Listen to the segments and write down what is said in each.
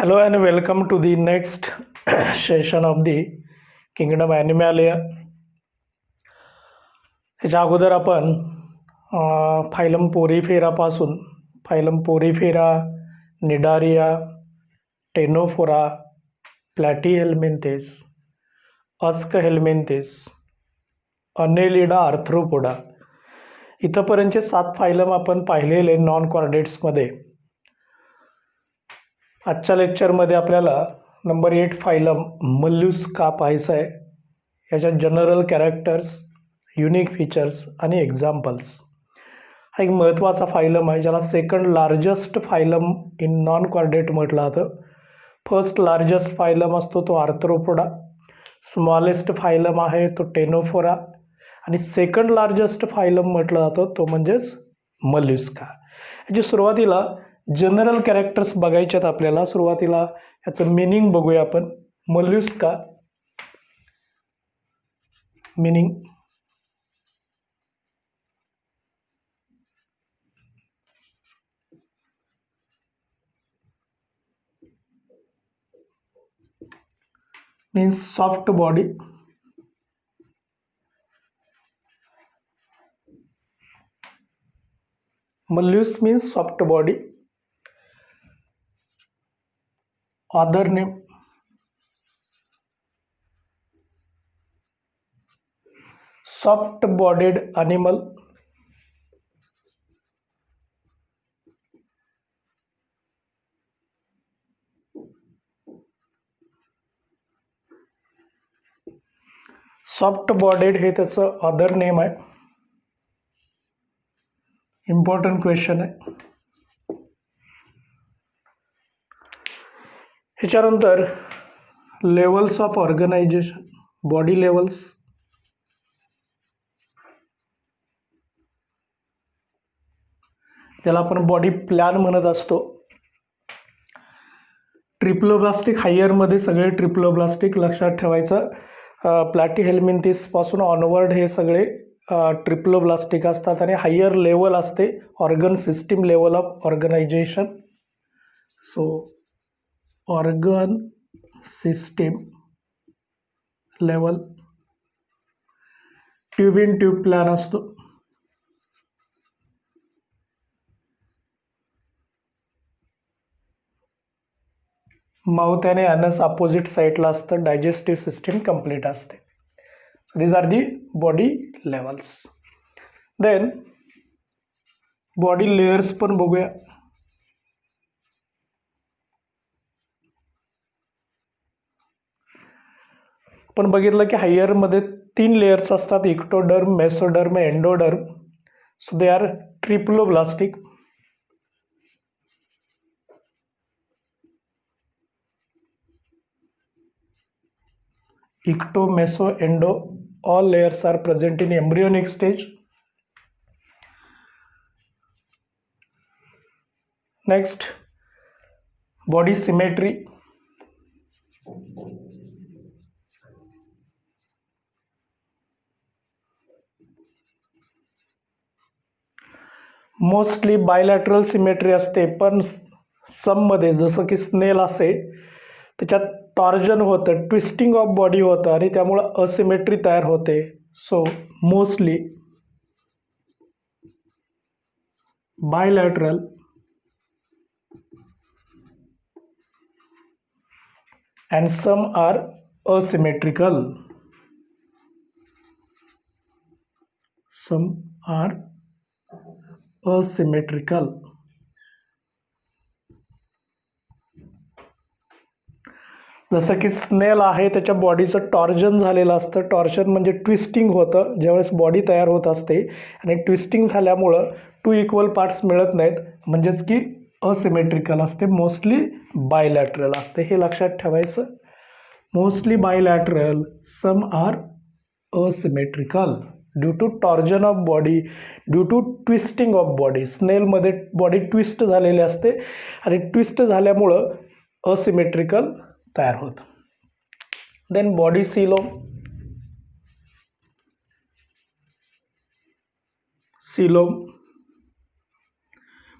Hello and welcome to the next session of the Kingdom Animalia. ह्याच्या अगोदर आपण phylum पोरीफेरापासून phylum Porifera, Cnidaria, Ctenophora, Platyhelminthes, Aschelminthes, Annelida Arthropoda इथंपर्यंतचे 7 phylum आपण पाहिलेले नॉन कॉर्डेट्समध्ये. आजच्या लेक्चरमध्ये आपल्याला नंबर 8 फायलम मल्लुस्का पाहायचा आहे. याच्यात जनरल कॅरेक्टर्स, युनिक फीचर्स आणि एक्झाम्पल्स. हा एक महत्त्वाचा फायलम आहे ज्याला second largest phylum in non chordate म्हटलं जातं. फर्स्ट लार्जस्ट फायलम असतो तो आर्थ्रोपोडा, स्मॉलेस्ट फायलम आहे तो टेनोफोरा आणि सेकंड लार्जस्ट फायलम म्हटलं जातं तो म्हणजेच मल्लुस्का. याची सुरुवातीला जनरल कॅरेक्टर्स बघायचे आहेत आपल्याला. सुरुवातीला याचं मिनिंग बघूया आपण. मल्लुस्का meaning means soft body, mollusk means soft body. Other name soft bodied animal, soft bodied हे त्याचं अदर नेम आहे. इम्पॉर्टंट क्वेश्चन आहे. ह्याच्यानंतर levels of organization, body levels. त्याला आपण बॉडी प्लॅन म्हणत असतो. ट्रिप्लोब्लास्टिक हायरमध्ये सगळे ट्रिप्लोब्लास्टिक लक्षात ठेवायचं. प्लॅटीहेल्मिंथेस पासून ऑनवर्ड हे सगळे ट्रिप्लोब्लास्टिक असतात आणि हायर लेवल असते organ system level of organization. So organ system level tube in tube plan असतो. माउथ आणि अनस अपोजिट साईडला असतं. डायजेस्टिव्ह सिस्टीम कंप्लीट असते. These are the body levels. Then body layers पण बघूया. आपण बघितलं की हायरमध्ये 3 लेयर्स असतात. Ectoderm, mesoderm, endoderm. So they are triploblastic. Ecto, meso, endo, all layers are present in embryonic stage. Next, body symmetry. Mostly bilateral symmetry असते, पण सम मध्ये जसं की स्नेल असे त्याच्यात टॉर्जन होतं, ट्विस्टिंग ऑफ बॉडी होतं आणि त्यामुळं असिमेट्री तयार होते. So mostly bilateral and some are asymmetrical. Some are asymmetrical. जसं की स्नेल आहे त्याच्या बॉडीचं टॉर्जन झालेलं असतं. टॉर्जन म्हणजे ट्विस्टिंग होतं ज्यावेळेस बॉडी तयार होत असते आणि ट्विस्टिंग झाल्यामुळं 2 इक्वल पार्ट्स मिळत नाहीत, म्हणजेच की असिमेट्रिकल असते. मोस्टली बायलॅटरल असते, हे लक्षात ठेवायचं. Mostly bilateral, some are asymmetrical due to torsion of body, due to twisting of body. स्नेलमध्ये बॉडी ट्विस्ट झालेली असते आणि ट्विस्ट झाल्यामुळं असिमेट्रिकल तयार होतं. Then body coelom. सिलोम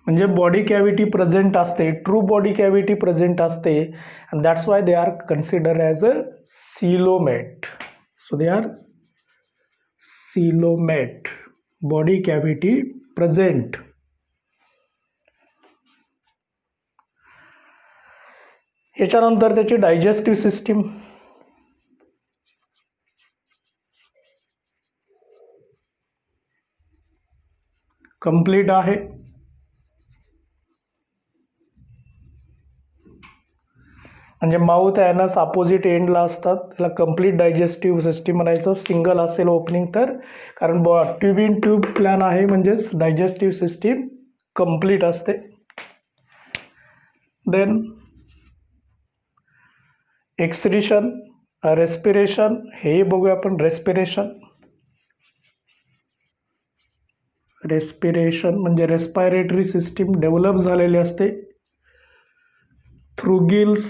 म्हणजे बॉडी कॅव्हिटी प्रेझेंट असते, ट्रू बॉडी कॅव्हिटी प्रेझेंट असते, and that's why they are consider as a coelomate. So they are coelomate, body cavity present. याच्यानंतर त्याची डायजेस्टिव्ह सिस्टीम. कंप्लीट आहे. म्हणजे mouth anus opposite एंडला असतात, त्याला कंप्लीट डायजेस्टिव्ह सिस्टीम म्हणायचं. सिंगल असेल ओपनिंग तर, कारण ट्यूब इन ट्यूब प्लॅन आहे म्हणजेच डायजेस्टिव्ह सिस्टीम कंप्लीट असते. देन एक्सक्रीशन, रेस्पिरेशन, हे बघूया आपण. रेस्पिरेशन म्हणजे रेस्पायरेटरी सिस्टीम डेव्हलप झालेली असते थ्रू गिल्स.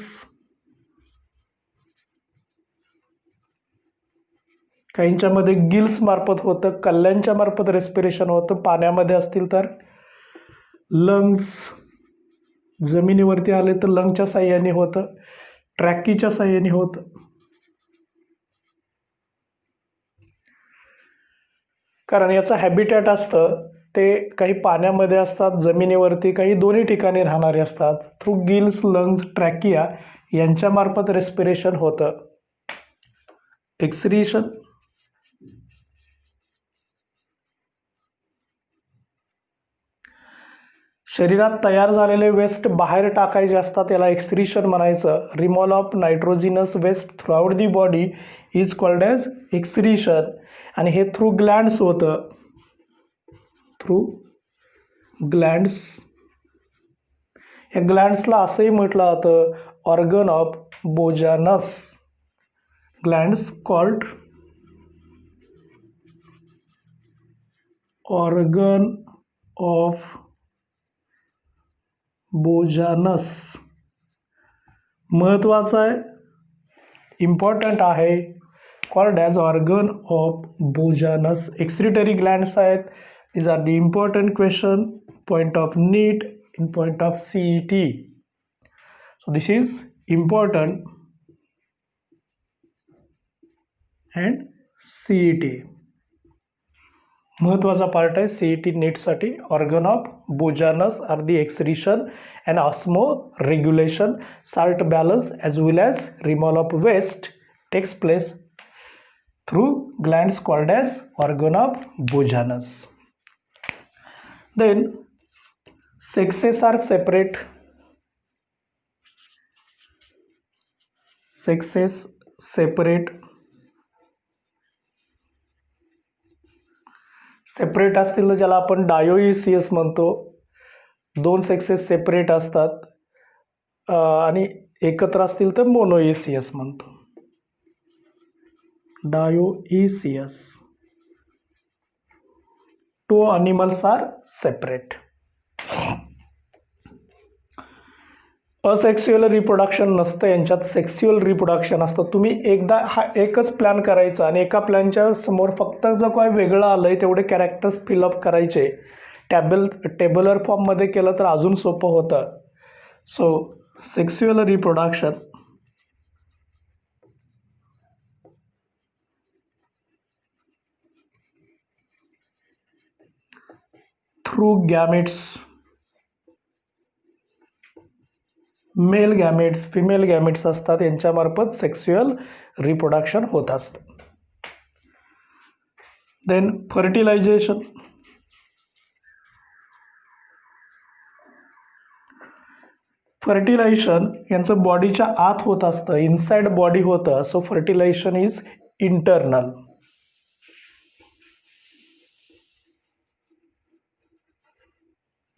काहींच्यामध्ये गिल्स मार्फत होतं, कल्ल्यांच्या मार्फत रेस्पिरेशन होतं. पाण्यामध्ये असतील तर लंग्स, जमिनीवरती आले तर लंगच्या साह्याने होतं, ट्रॅकीच्या साह्याने होतं. कारण याचं हॅबिटॅट असतं ते काही पाण्यामध्ये असतात, जमिनीवरती, काही दोन्ही ठिकाणी राहणारे असतात. थ्रू गिल्स, लंग्स, ट्रॅकिया यांच्यामार्फत रेस्पिरेशन होतं. एक्सक्रीशन, शरीरात तयार झालेले वेस्ट बाहेर टाकायचे असतात, याला एक्सक्रीशन म्हणायचं. Removal of nitrogenous waste throughout the body is called as excretion. आणि हे थ्रू ग्लँड्स होतं, थ्रू ग्लँड्स. या ग्लँड्सला असंही म्हटलं जातं organ of Bojanus. Glands called organ of Bojanus. महत्वाचं आहे, इम्पॉर्टंट आहे, called as organ of Bojanus. Excretory glands आहेत. These are the important question, point of NEET, in point of CET. So this is important and CET. महत्वाचा part आहे CET नीटसाठी. Organ of Bojanus are the excretion and osmoregulation, salt balance as well as removal of waste takes place through glands called as organ of Bojanus. Then sexes are separate. Sexes separate. Separate असतील तर ज्याला आपण डायोइसियस म्हणतो. दोन sexes separate असतात आणि एकत्र असतील तर मोनोइसियस म्हणतो. Dioecious. Two animals are separate. Asexual reproduction नसतं यांच्यात, सेक्स्युअल रिप्रोडक्शन असतं. तुम्ही एकदा हा एकच प्लॅन करायचा आणि एका प्लॅनच्या समोर फक्त जर काय वेगळं आलंय तेवढे कॅरेक्टर्स फिलअप करायचे. टेबलर फॉर्ममध्ये केलं तर अजून सोपं होतं. So sexual reproduction through gametes. Male gametes, female gametes असतात, यांच्यामार्फत सेक्स्युअल रिप्रोडक्शन होत असतं. Then fertilisation. फर्टिलायझेशन यांचं बॉडीच्या आत होत असतं, इनसाइड बॉडी होतं. So fertilisation is internal.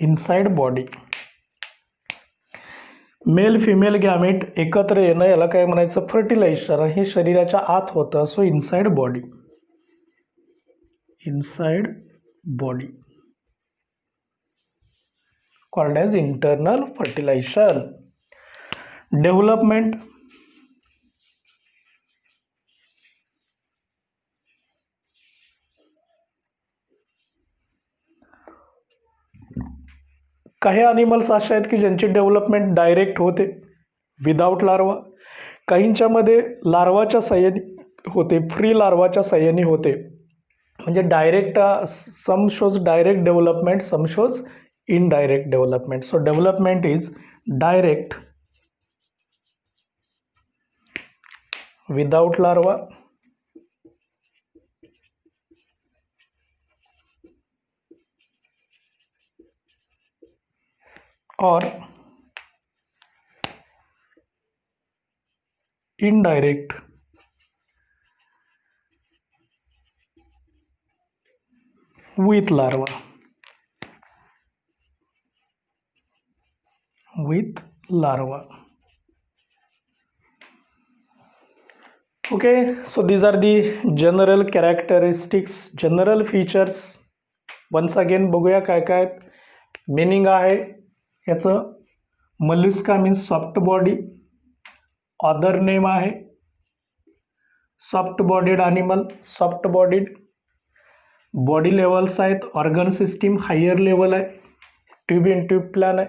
Inside body. Male female gamete एकत्र येणं याला काय म्हणायचं, फर्टिलायझेशन. हे शरीराच्या आत होतं. So inside body. Inside body called as internal fertilization. Development. काही ॲनिमल्स असे आहेत की ज्यांची डेव्हलपमेंट डायरेक्ट होते विदाऊट लार्वा, काहींच्यामध्ये लार्वाच्या साह्याने होते, फ्री लार्वाच्या साह्याने होते. म्हणजे direct some shows direct development, some shows indirect development. So development is direct without larva or indirect with larva. With larva. Okay, so these are the general characteristics, general features. Once again बघूया काय काय meaning आहे याचं. Mollusca means soft body, other name आहे soft bodied animal, soft bodied. Body levels आहेत, organ system higher level आहे, tube in tube plan आहे.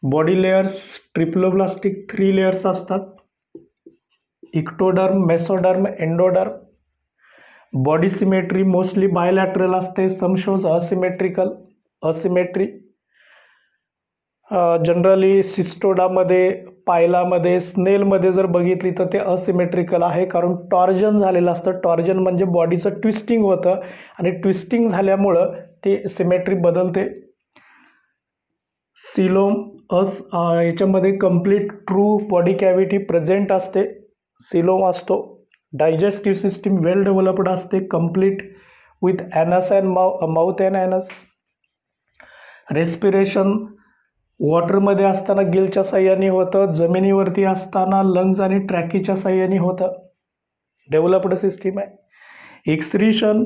Body layers triploblastic 3 layers असतात, ectoderm, mesoderm, endoderm. Body symmetry mostly bilateral असते, some shows asymmetrical, asymmetry. Generally सिस्टोडामध्ये, पायलामध्ये, स्नेलमध्ये जर बघितली तर ते असिमेट्रिकल आहे, कारण टॉर्जन झालेलं असतं. टॉर्जन म्हणजे बॉडीचं ट्विस्टिंग होतं आणि ट्विस्टिंग झाल्यामुळं ते सिमेट्री बदलते. सिलोम याच्यामध्ये complete true body cavity present असते, सिलोम असतो. डायजेस्टिव्ह सिस्टीम वेल डेव्हलप्ड असते, complete with anus and mouth and anus. Respiration वॉटरमध्ये असताना गिलच्या साह्याने होतं, जमिनीवरती असताना लंग्स आणि ट्रॅकीच्या साह्याने होतं. डेव्हलप्ड सिस्टीम आहे. एक्सक्रीशन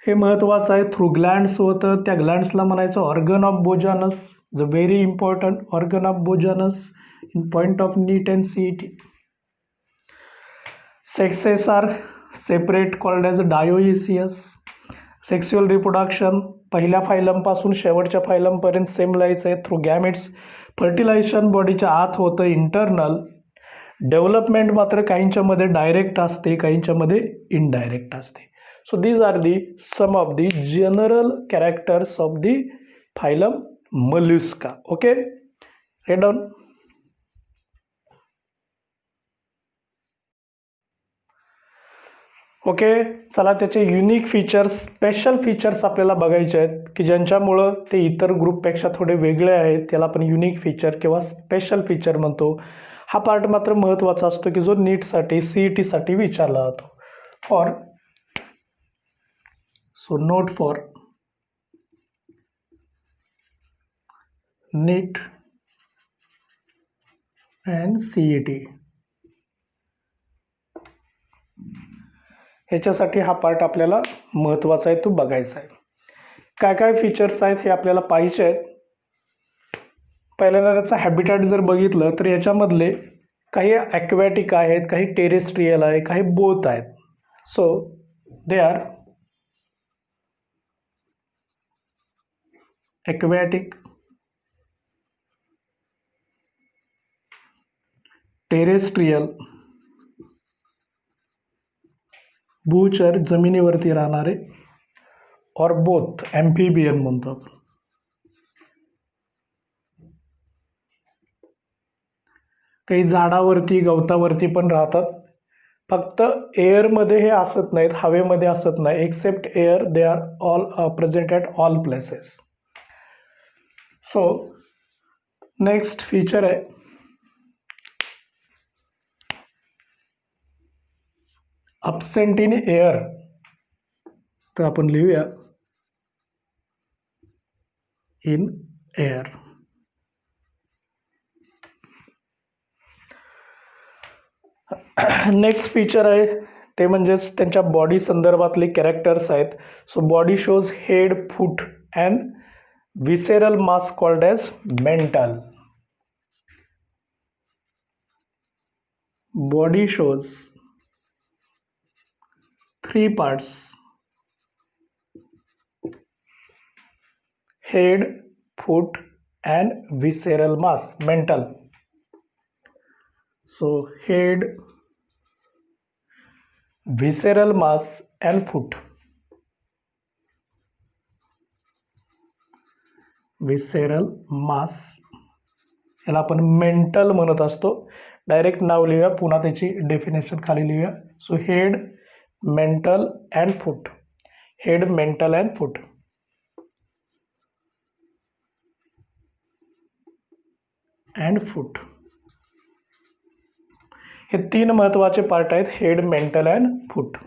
हे महत्त्वाचं आहे, थ्रू ग्लँड्स होतं. त्या ग्लँड्सला म्हणायचं organ of Bojanus, the very important organ of Bojanus in point of NEET and CET. Sexes are separate called as dioecious. Sexual reproduction पहिल्या फायलमपासून शेवटच्या फायलमपर्यंत सेम लाईस आहे, थ्रू गॅमेट्स. फर्टिलायझेशन बॉडीच्या आत होतं इंटरनल. डेव्हलपमेंट मात्र काहींच्यामध्ये डायरेक्ट असते, काहींच्यामध्ये इनडायरेक्ट असते. So these are the some of the general characters of the phylum Mollusca. Okay, read down. Okay, चला त्याचे युनिक फीचर्स, स्पेशल फीचर्स आपल्याला बघायचे आहेत की ज्यांच्यामुळं ते इतर ग्रुपपेक्षा थोडे वेगळे आहेत. त्याला आपण युनिक फीचर किंवा स्पेशल फीचर म्हणतो. हा पार्ट मात्र महत्त्वाचा असतो की जो नीटसाठी CET विचारला जातो. For so note for NEET and CET, ह्याच्यासाठी हा पार्ट आपल्याला महत्त्वाचा आहे, तो बघायचा आहे. काय काय फीचर्स आहेत हे आपल्याला पाहिजे आहेत. पहिल्यांदा त्याचा हॅबिटॅट जर बघितलं तर याच्यामधले काही ॲक्वॅटिक आहेत, काही टेरेस्ट्रियल आहे, काही बोथ आहेत. So they are aquatic, terrestrial, भूचर जमिनीवरती राहणारे, और बोथ ॲम्फिबियन म्हणतात. काही झाडावरती गवतावरती पण राहतात. फक्त एअरमध्ये हे असत नाहीत, हवेमध्ये असत नाही. Except air they are all present at all places. So next feature आहे अब्सेंट इन एअर. तर आपण लिहूया इन एअर. नेक्स्ट फीचर आहे ते म्हणजेच त्यांच्या बॉडी संदर्भातले कॅरेक्टर्स आहेत. So body shows head, foot and visceral mass called as mental. Body shows 3 parts: head, foot, and visceral mass, mental. So head, visceral mass and foot. Visceral mass याला आपण mental म्हणत असतो. Direct नाव लिहूया, पुन्हा त्याची definition खाली लिहूया. So head, mantle and foot. Head, mantle and foot. And foot हे 3 महत्वाचे पार्ट आहेत. Head, mantle and foot.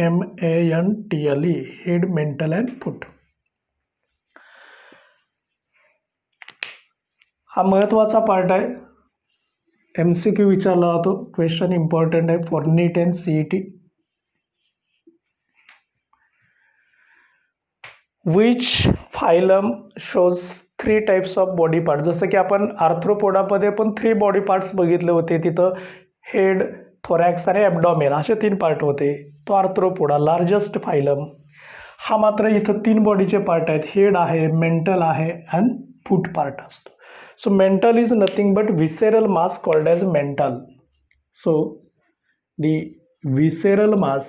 MENTLE, head, mantle and foot. हा महत्वाचा पार्ट आहे. MCQ विचारला जातो. क्वेश्चन इम्पॉर्टंट आहे for NEET and CET. Which phylum shows 3 types of body part. जसं की आपण आर्थ्रोपोडामध्ये पण 3 बॉडी पार्ट्स बघितले होते. तिथं हेड, थोरॅक्स आणि ॲब्डॉमेन असे 3 पार्ट होते. तो आर्थ्रोपोडा लार्जेस्ट फायलम. हा मात्र इथं 3 बॉडीचे पार्ट आहेत. हेड आहे, मेंटल आहे आणि फूट पार्ट असतो. So mental is nothing but visceral mass called as mental. So the visceral mass,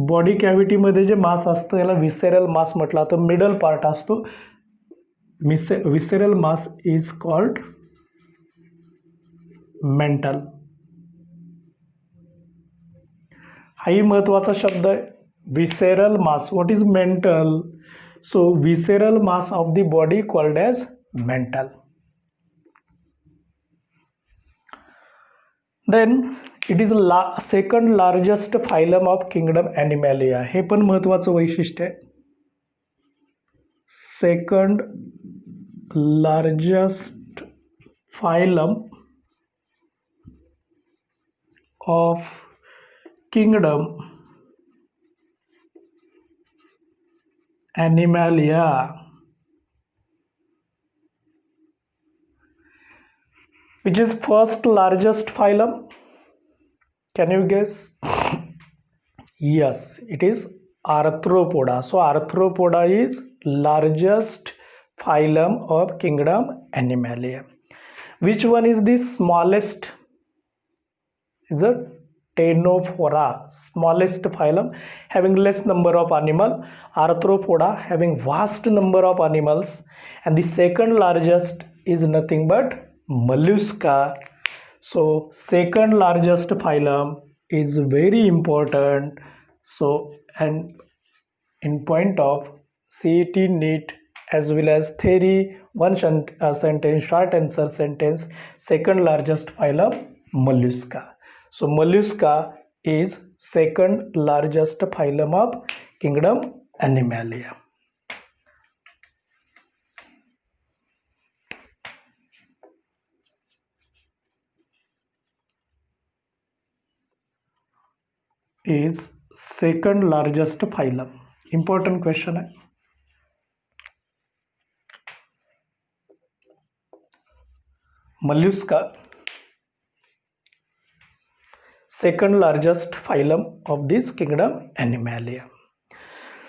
body cavity मध्ये जे मास असतं याला विसेरल मास म्हटलं तर मिडल पार्ट असतो. Visceral mass is called mental. हाही महत्वाचा शब्द आहे. Visceral mass. What is mental? So visceral mass of the body called as mental. Then it is second largest phylum of kingdom Animalia. हे पण महत्वाचं वैशिष्ट्य आहे. Second largest phylum of kingdom Animalia. Which is first largest phylum? Can you guess? Yes, it is Arthropoda. So Arthropoda is largest phylum of kingdom Animalia. Which one is the smallest? Is it Ctenophora, smallest phylum, having less number of animal. Arthropoda having vast number of animals. And the second largest is nothing but mollusca. So second largest phylum is very important. So and in point of CET, NEET as well as theory, one sentence, short answer sentence, second largest phylum mollusca. So mollusca is second largest phylum of kingdom Animalia. Is second largest phylum. Important question है. Mollusca, second largest phylum of this kingdom Animalia.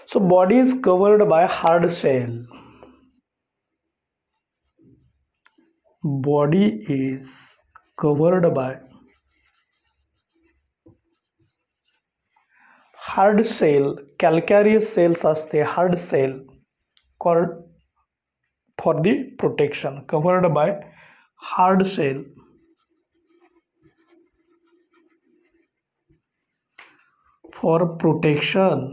So body is covered by hard shell. Body is covered by hard shell. Calcareous cells असते, hard shell called for the protection. Covered by hard shell for protection.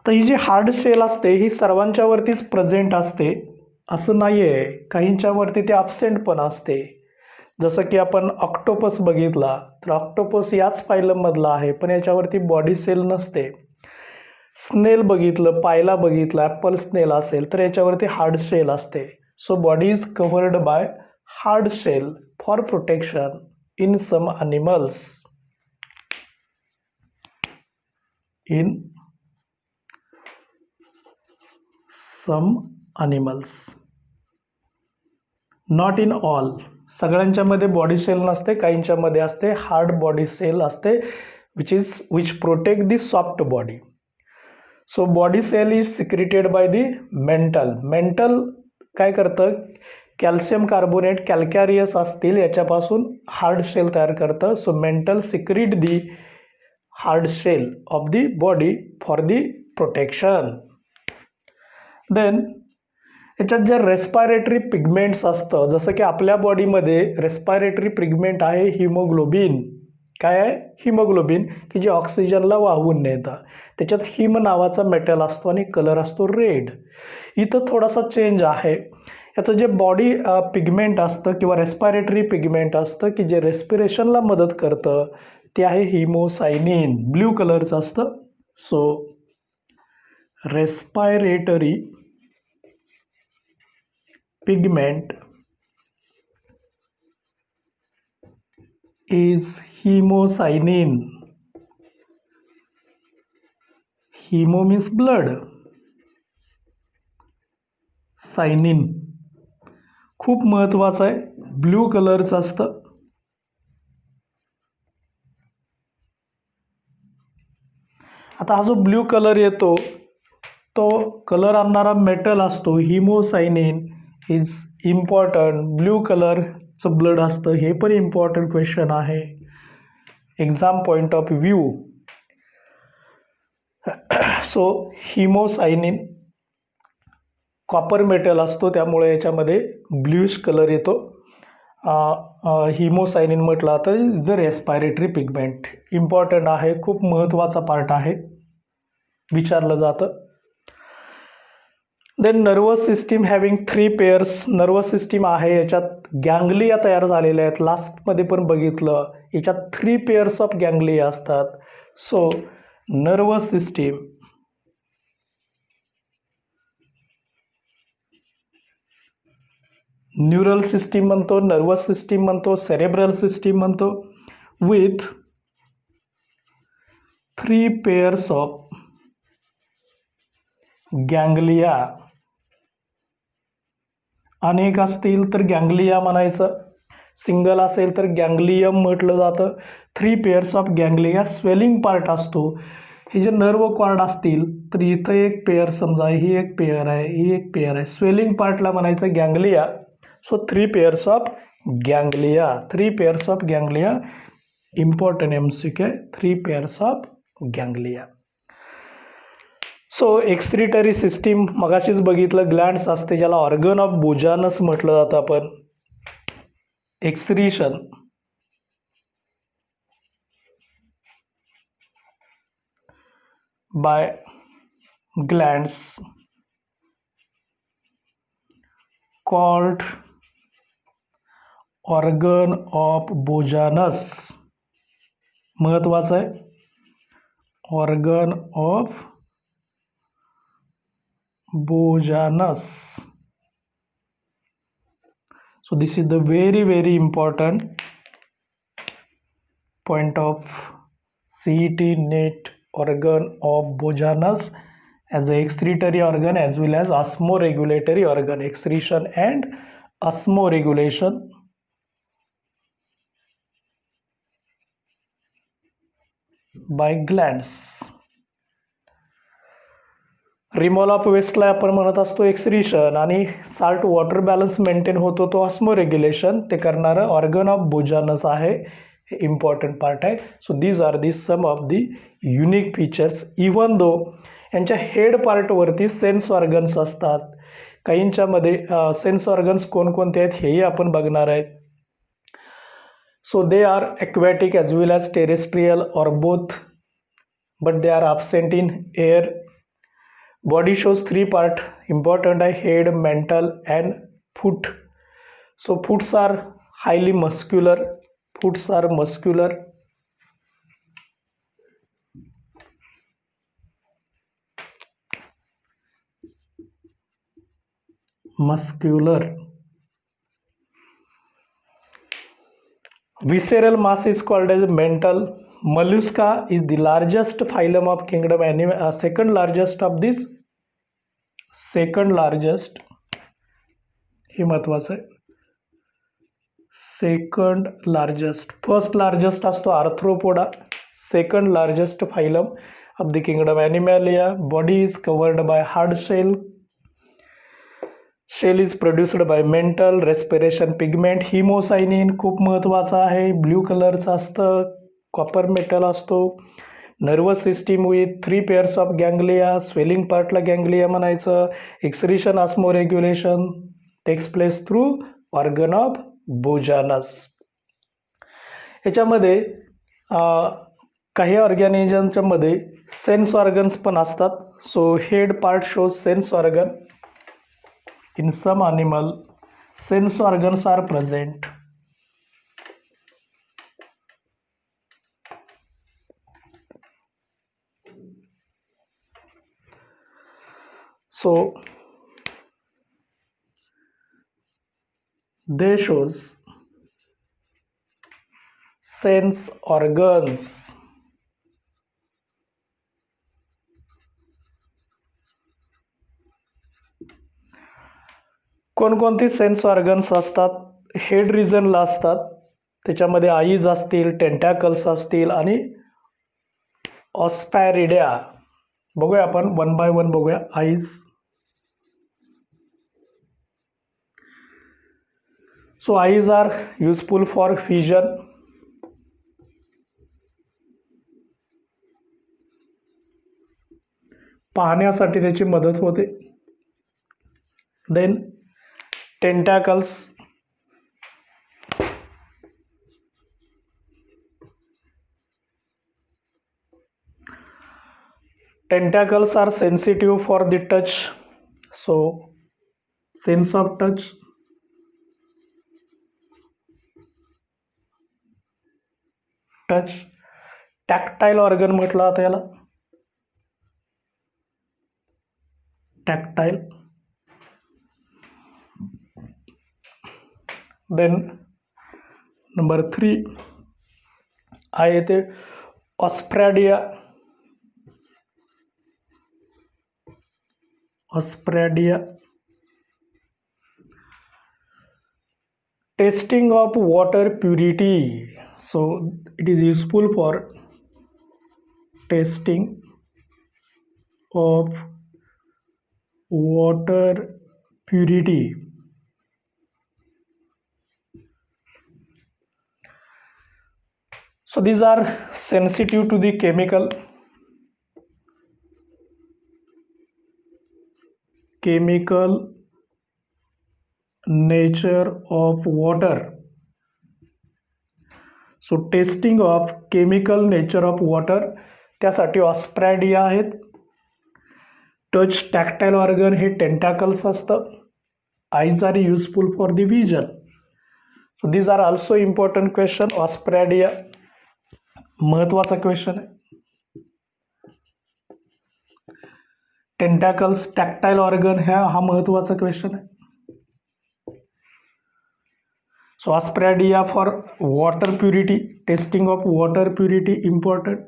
तर ही जी hard shell असते ही सर्वांच्या वरतीच present असते असं नाही आहे. काहींच्या वरती ते ॲब्सेंट पण असते. जसं की आपण ऑक्टोपस बघितला तर ऑक्टोपस याच फायलम मधला आहे पण याच्यावरती बॉडी सेल नसते. स्नेल बघितलं, पायला बघितलं, ॲपल स्नेल असेल तर याच्यावरती हार्ड शेल असते. So body is covered by hard shell for protection in some animals. In some animals, not in all. सगळ्यांच्यामध्ये बॉडी सेल नसते, काहींच्यामध्ये असते. हार्ड बॉडी सेल असते which protect the soft body. So body shell is secreted by the mantle. Mantle काय करतं, calcium carbonate कॅल्कॅरियस असतील याच्यापासून hard shell तयार करतं. So mantle secrete the hard shell of the body for the protection. Then याच्यात जे respiratory pigments असतं, जसं की आपल्या बॉडीमध्ये रेस्पायरेटरी पिगमेंट आहे हिमोग्लोबिन. काय आहे? हिमोग्लोबिन, की जे ऑक्सिजनला वाहून नेतं. त्याच्यात हिम नावाचा मेटल असतो आणि कलर असतो रेड. इथं थोडासा चेंज आहे. याचं जे बॉडी पिगमेंट असतं किंवा रेस्पायरेटरी पिगमेंट असतं की जे रेस्पिरेशनला मदत करतं, ते आहे हिमोसायनिन. ब्ल्यू कलरचं असतं. So respiratory pigment is hemocyanin. Hemo means blood. सायनिन खूप महत्वाचं आहे, ब्ल्यू कलरचं असतं. आता हा जो ब्ल्यू कलर येतो तो कलर आणणारा मेटल असतो हिमोसायनिन इज इम्पॉर्टंट. ब्ल्यू कलरचं ब्लड असतं, हे पण इम्पॉर्टंट क्वेश्चन आहे exam point of view. So haemocyanin copper metal असतो, त्यामुळे याच्यामध्ये ब्ल्यूइश कलर येतो. हिमोसायनिन म्हटलं तर is the respiratory pigment. Important आहे, खूप महत्त्वाचा पार्ट आहे, विचारलं जातं. Then nervous system having 3 pairs. Nervous system आहे, याच्यात गँगलिया तयार झालेल्या आहेत. लास्टमध्ये पण बघितलं, याच्यात 3 पेअर्स ऑफ गँगलिया असतात. So nervous system neural system म्हणतो, नर्वस सिस्टीम म्हणतो, सेरेब्रल सिस्टीम म्हणतो, विथ 3 पेअर्स ऑफ गँगलिया. अनेक असतील तर गँगलिया म्हणायचं, सिंगल असेल तर गँगलियम म्हटलं जातं. 3 pairs of ganglia swelling part असतो. हे जे नर्व कॉर्ड असतील तर इथं एक पेअर, समजा ही एक पेअर आहे, ही एक पेअर आहे, स्वेलिंग पार्टला म्हणायचं ganglia. So 3 pairs of ganglia. 3 pairs of ganglia important MCQ. 3 pairs of ganglia. So excretory system मगाशीच बघितलं, ग्लँड्स असते ज्याला ऑर्गन ऑफ बोजानस म्हटलं जातं. आपण excretion by glands called organ of Bojanus. महत्वाचं आहे, organ of Bojanus. So this is the very important point of CET NET. Organ of Bojanus as a excretory organ as well as osmoregulatory organ. Excretion and osmoregulation by glands. Removal of वेस्टला आपण म्हणत असतो excretion, आणि salt water balance maintain होतो तो ऑस्मोरेग्युलेशन. ते करणारं organ of Bojanus आहे, हे इम्पॉर्टंट पार्ट आहे. So these are the some of the unique features. Even though यांच्या हेड पार्टवरती सेन्स ऑर्गन्स असतात. काहींच्यामध्ये सेन्स ऑर्गन्स कोणकोणते आहेत हेही आपण बघणार आहेत. So they are aquatic as well as terrestrial or both, but they are absent in air. Body shows 3 part. Important are head, mental and foot. So foots are highly muscular. Foots are muscular. Muscular. Visceral mass is called as mental. Mollusca is the largest phylum of kingdom animal. Second largest of this. Second largest. हे महत्वाचं आहे. Second largest. First largest असतो Arthropoda. Second largest phylum of the kingdom Animalia. Body is covered by hard shell. Shell is produced by mantle respiration pigment. Haemocyanin खूप महत्त्वाचं आहे, blue कलरचं असतं, copper metal असतो. Nervous system with 3 pairs of ganglia. Swelling पार्टला ganglia म्हणायचं. Excretion osmoregulation takes place through organ of Bojanus. याच्यामध्ये काही ऑर्गॅनिझमच्या मध्ये सेन्स ऑर्गन्स पण असतात. So head part shows sense organ. In some animal, sense organs are present. So, they shows sense organs. कोणकोणती sense organs असतात? Head रिजनला असतात. त्याच्यामध्ये आईज असतील, टेंटॅकल्स असतील आणि ऑस्पॅरिडिया. बघूया आपण वन बाय वन बघूया. Eyes. So eyes are useful for vision. पाहण्यासाठी त्याची मदत होते. Then tentacles. Tentacles are sensitive for the touch. So sense of touch. Touch. Tactile organ म्हटलं आता याला. Tactile. Then number 3 आहे येते osphradia. Osphradia. Testing of water purity. So it is useful for testing of water purity. So these are sensitive to the chemical nature of water. So testing of chemical nature of water त्यासाठी osphradia आहेत. Touch tactile organ हे tentacles असतं. Eyes are useful for the vision. So these are also important question. Osphradia महत्वाचा question आहे. Tentacles टॅक्टाईल organ हा महत्वाचा question आहे. So osphradia for water purity. Testing of water purity important.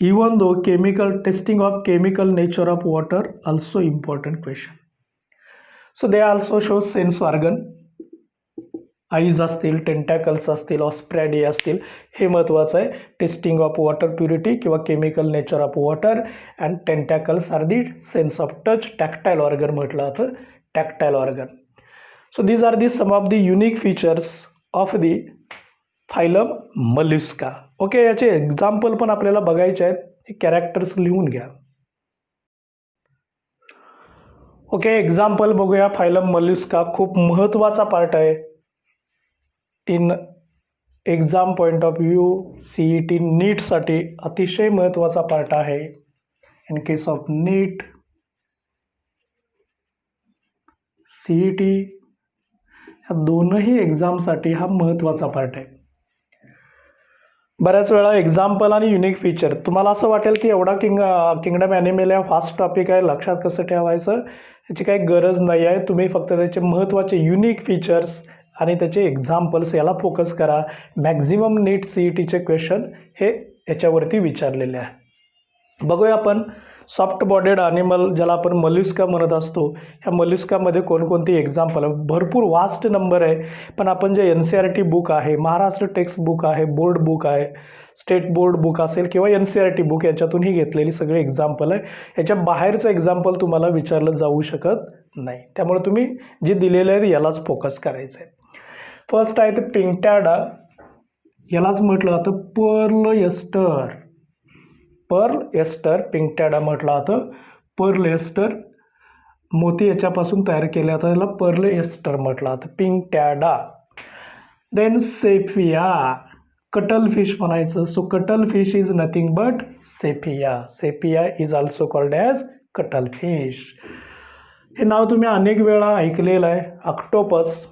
Even though chemical testing of chemical nature of water also important question. So they also show sense organ. Eyes असतील, tentacles असतील, osphradia असतील, हे महत्त्वाचं आहे. Testing of water purity किंवा chemical nature of water. And tentacles are the sense of touch. Tactile organ म्हटलं जातं. Tactile organ. So these are the some of the unique features of the phylum Mollusca. Okay, याचे example पण आपल्याला बघायचे आहेत. हे characters लिहून घ्या. ओके, एक्झाम्पल बघूया. फायलम मॉल्युस्का खूप महत्त्वाचा पार्ट आहे. In exam point of view CET नीटसाठी अतिशय महत्त्वाचा पार्ट आहे. In case of NEET CET या दोनही एक्झामसाठी हा महत्त्वाचा पार्ट आहे. बऱ्याच वेळा एक्झाम्पल आणि युनिक फीचर. तुम्हाला असं वाटेल की एवढा किंगडम ॲनिमॅलिया फास्ट टॉपिक आहे, लक्षात कसं ठेवायचं, याची काही गरज नाही आहे. तुम्ही फक्त त्याचे महत्त्वाचे युनिक फीचर्स आणि त्याचे एक्झाम्पल्स याला फोकस करा. मॅक्झिमम नीट CETचे क्वेश्चन हे याच्यावरती विचारलेले आहे. बघूया आपण सॉफ्ट बॉडेड ॲनिमल ज्याला आपण मॉल्युस्का म्हणत असतो, ह्या मॉल्युस्कामध्ये कोणकोणती एक्झाम्पल आहे, भरपूर वास्ट नंबर आहे. पण आपण जे NCERT बुक आहे, महाराष्ट्र टेक्स्ट बुक आहे, बोर्ड बुक आहे, स्टेट बोर्ड बुक असेल किंवा NCERT बुक, याच्यातून ही घेतलेली सगळे एक्झाम्पल आहे. याच्या बाहेरचं एक्झाम्पल तुम्हाला विचारलं जाऊ शकत नाही. त्यामुळे तुम्ही जे दिलेले आहेत यालाच फोकस करायचं आहे. फर्स्ट आहे ते पिंकटॅडा, यालाच म्हटलं जातं पर्ल एस्टर. पर्ल एस्टर पिंकटॅडा म्हटलं जातं. पर्ल एस्टर मोती याच्यापासून तयार केले जातात, याला पर्ल एस्टर म्हटलं जातं, पिंकटॅडा. देन सेफिया, कटल फिश म्हणायचं. So cuttle fish is nothing but Saifia. Saifia is also called as cuttle fish. हे नाव तुम्ही अनेक वेळा ऐकलेलं आहे. ऑक्टोपस,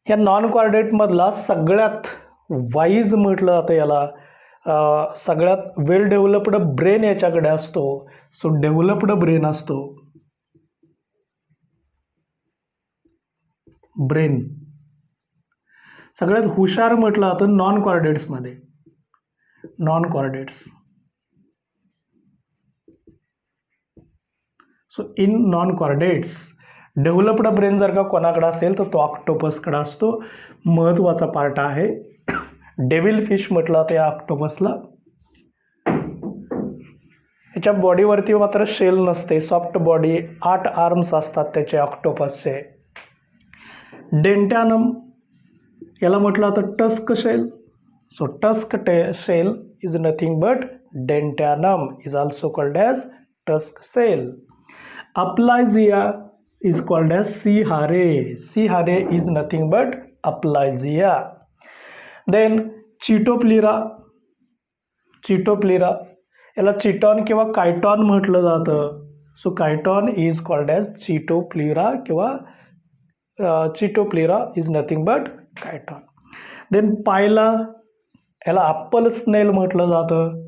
ह्या नॉन कॉर्डेटमधला सगळ्यात वाईज म्हटलं जातं याला. सगळ्यात वेल डेव्हलप्ड ब्रेन याच्याकडे असतो. सो डेव्हलप्ड ब्रेन असतो, ब्रेन. सगळ्यात हुशार म्हटलं जातं नॉन कॉर्डेट्समध्ये, non chordates. So in non chordates developed brain जर का कोणाकडे असेल तर तो ऑक्टोपसकडे असतो. महत्त्वाचा पार्ट आहे. डेव्हिल फिश म्हटलं जातं या ऑक्टोपसला. याच्या बॉडीवरती मात्र शेल नसते, सॉफ्ट बॉडी. 8 आर्म्स असतात त्याचे ऑक्टोपसचे. डेंटॅनम, याला म्हटलं जातं tusk shell. So tusk shell is nothing but Dentalium, is also called as tusk shell. Aplysia is called as sea hare. Sea hare is nothing but Aplysia. Then Chaetopleura, Chaetopleura याला chiton किंवा chiton म्हटलं जातं. So chiton is called as Chaetopleura किंवा Chaetopleura is nothing but chiton. Then Pila, याला Apple स्नेल म्हटलं जातं.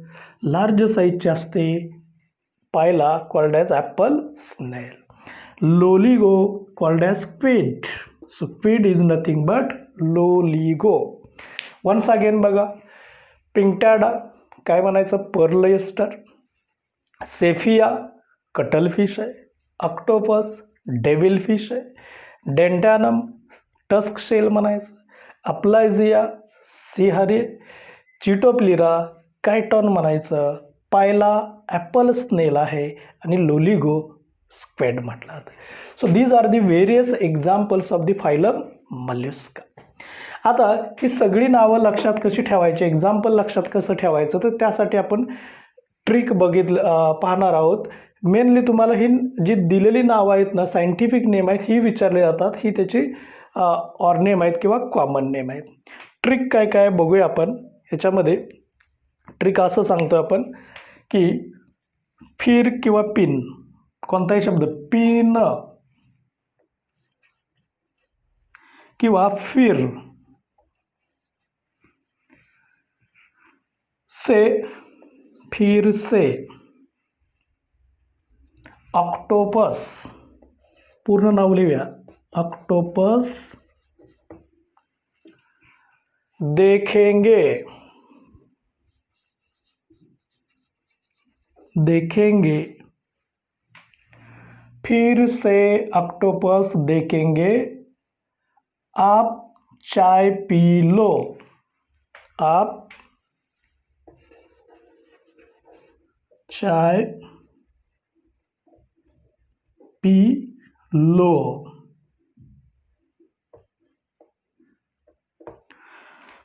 Large साईजचे असते. Pila called as apple snail. Loligo called as squid. So squid is nothing but Loligo. Once again बघा, Pinctada काय म्हणायचं, Perl ester. Saifia cuttle fish आहे. ऑक्टोपस डेव्हिल फिश आहे. डेंटॅनम टस्क शेल म्हणायचं. अप्लायझिया सीहारे. चिटोप्लिरा कायटॉन म्हणायचं. पायला ॲपल स्नेल आहे आणि लोलिगो स्क्वेड म्हटलं जातं. So these are the various examples of the phylum Mollusca. आता ही सगळी नावं लक्षात कशी ठेवायची, एक्झाम्पल लक्षात कसं ठेवायचं, तर त्यासाठी आपण ट्रिक पाहणार आहोत. मेनली तुम्हाला ही जी दिलेली नावं आहेत ना, सायंटिफिक नेम आहेत, ही विचारली जातात. ही त्याची ऑरनेम आहेत किंवा कॉमन नेम आहेत. ट्रिक काय काय बघूया आपण. ह्याच्यामध्ये ट्रिक असं सांगतो आपण की फिर किंवा पिन, कोणताही शब्द, पिन किंवा फिर, से फिर से. ऑक्टोपस पूर्ण नाव लिहूया, ऑक्टोपस. देखेंगे, देखेंगे. फिर से ऑक्टोपस देखेंगे. आप चाय पी लो. आप चाय पी लो.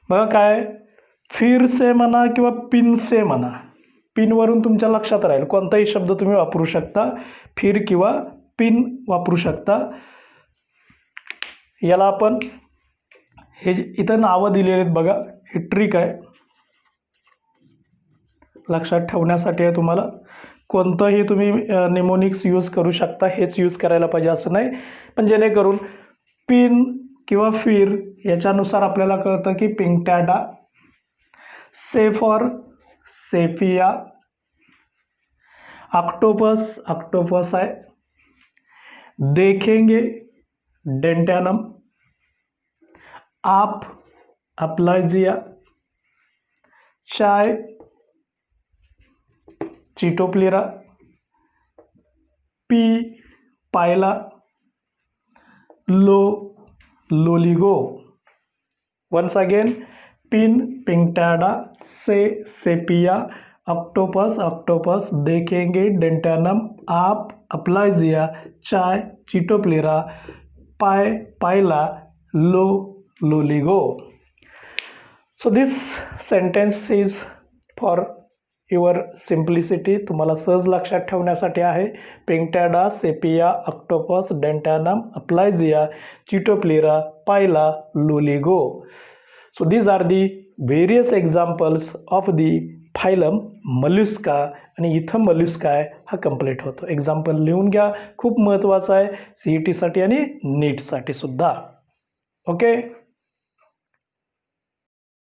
बघा काय, फिर से म्हणा किंवा पिन से म्हणा, पिनवरून तुमच्या लक्षात राहील. कोणताही शब्द तुम्ही वापरू शकता, फिर किंवा पिन वापरू शकता. याला आपण हे इथं नावं दिलेली आहेत बघा, ही ट्रिक आहे लक्षात ठेवण्यासाठी आहे. तुम्हाला कोणतंही तुम्ही निमोनिक्स यूज करू शकता, हेच यूज करायला पाहिजे असं नाही. पण जेणेकरून पिन किंवा फिर याच्यानुसार आपल्याला कळतं की पिंकटॅडा. से फॉर सेफिया. ऑक्टोपस, ऑक्टोपस आहे. देखेंगे डेंटॅनम. आप अप्लायझिया. चाय चिटोप्लेरा, पी पायला, लो Loligo. Once again, pin Pinctada, से सेपिया, ऑक्टोपस ऑक्टोपस, देखेंगे डेंटानम, आप अप्लाइजिया, चाय चिटोप्लेरा, पाय पायला, लो Loligo. So this sentence is for your simplicity, तुम्हाला सहज लक्षात ठेवण्यासाठी आहे. पिंक्टाडा, sepia, octopus, डेंटानम, Aplysia, Chaetopleura, Pila, Loligo. So these are the various examples of the phylum Mollusca. आणि इथं मॉल्युस्का आहे हा कंप्लीट होतो. एक्झाम्पल लिहून घ्या, खूप महत्त्वाचं आहे CET साठी आणि नीटसाठी सुद्धा. ओके.